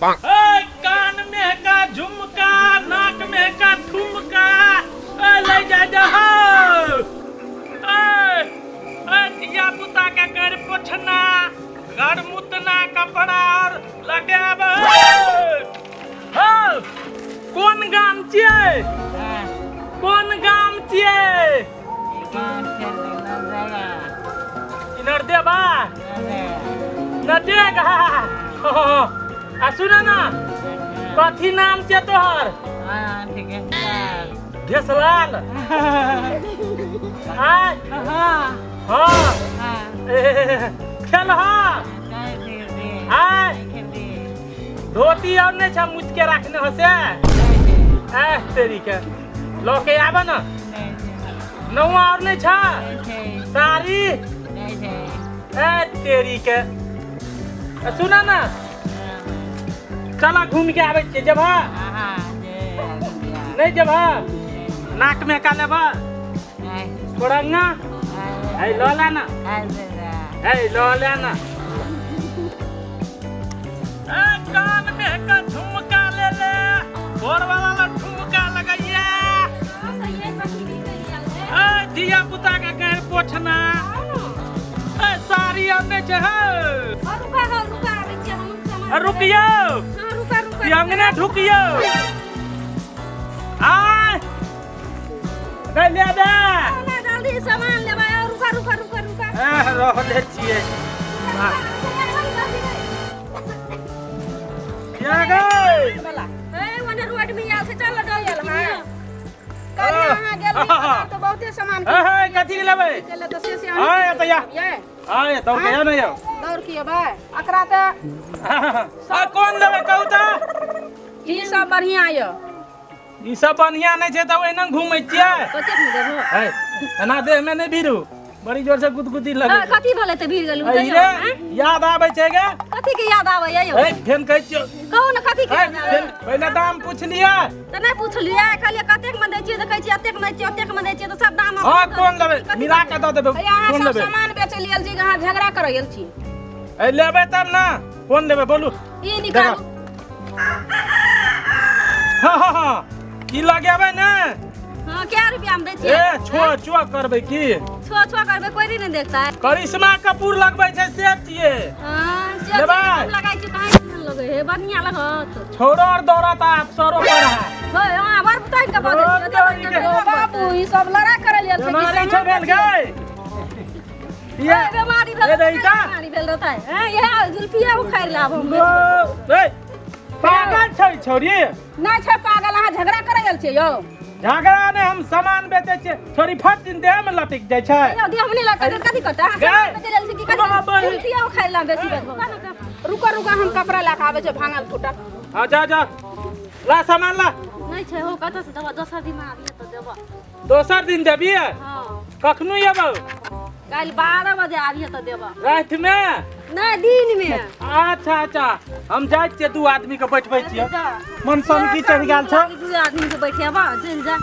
कान में का झुमका, नाक में का ठुमका, ले जा दिया पुता के कर पोछना, घर मुतना कपड़ा और लगाब। कौन गाम छियै? कौन गाम छियै? इधर देबा न देगा। आ सुना ना, कथी नाम छै तोहर? घेसलाल। खेल धोती और नहीं छा मुझ के रखने हो से तेरी के लो के आबा ना नौवा और नहीं छा साड़ी तेरी के सुना ना चला घूम के आवे छे जब नहीं जब नाक में का लेबा थोड़ंगा ऐ लो लेना ऐ लो लेना कान में का झुमका ले ले भोर वाला झुमका लगाइए दिया पुता का घर पोछना साड़ी अपने रुकियो अंगने ढुकियो ले दे जल्दी सामान लेबा रुका रह ले छिए क्या गई ओने रोड में आल से चल गयल हां कल यहां गेल तो बहुते सामान कथी लेबै चले तो से तैया तो के ना यो दौड़ किए बा अकरा त कौन लेबै कहू त ई सब बढ़िया य ई सब बढ़िया नहीं छे त ओइना घुमै छियै कते में देबो एना देह में नहीं भीरू बड़ी जोर से गुदगुदी लगे कथी भले त भीड़ गेलु याद आबै छै गे कथी के याद आबै यो फेन कहै छियो कहू न कथी के पहिले दाम पूछलियै त नहीं पूछलियै कहलिए कतेक में दै छियै त कहै छी अतेक में दै छियै अतेक में दै छियै त सब दाम हां कौन लेबै मिला के द देबै कौन लेबै सामान बेचै लेल छी कहां झगड़ा करऽ गेल छी ए लेबै तब ना कौन लेबै बोलू ई निकालू हां की लगाबै ना हां क्या रुपया में दै छियै ए छो करबै की छो करबै कोई नहीं देखता है करिश्मा कपूर लगबै छै से छियै हां से लगाइ छी काहे न लगे हे बढ़िया लगत छोरो और दौड़त अफसरों पर है हां बार बताइ के बात बाबू ई सब लड़ा करे लेल छै बीमारी छ भेल गई ये बीमारी भेल रहता है ये जुल्फिया उखाड़ लाब हम पागल छै छोरी नहीं छै पागल अहाँ झगड़ा करे गेल छै यो झगड़ा ने हम सामान बेचे छे छोरी फट दिन देह में लटक जाय छै यो दे हमनी लटक कथि करता सामान बेचे लेल छी की कथि जुल्फिया उखाड़ ला बेसी रुका हम कपड़ा ला के आवे छै भांगल फुटल हां जा ला सामान ला नहीं छै हो कत से देबा दोसर दिन आबी त देबा दोसर दिन देबी हां कखनो एबो काल 12 बजे आबी त देबा रात में नहीं दिन में अच्छा हम जाय छियै दू आदमी के बैठबै छियै मन शांति चढ़ गेल छ दू आदमी के बैठेबा चल जा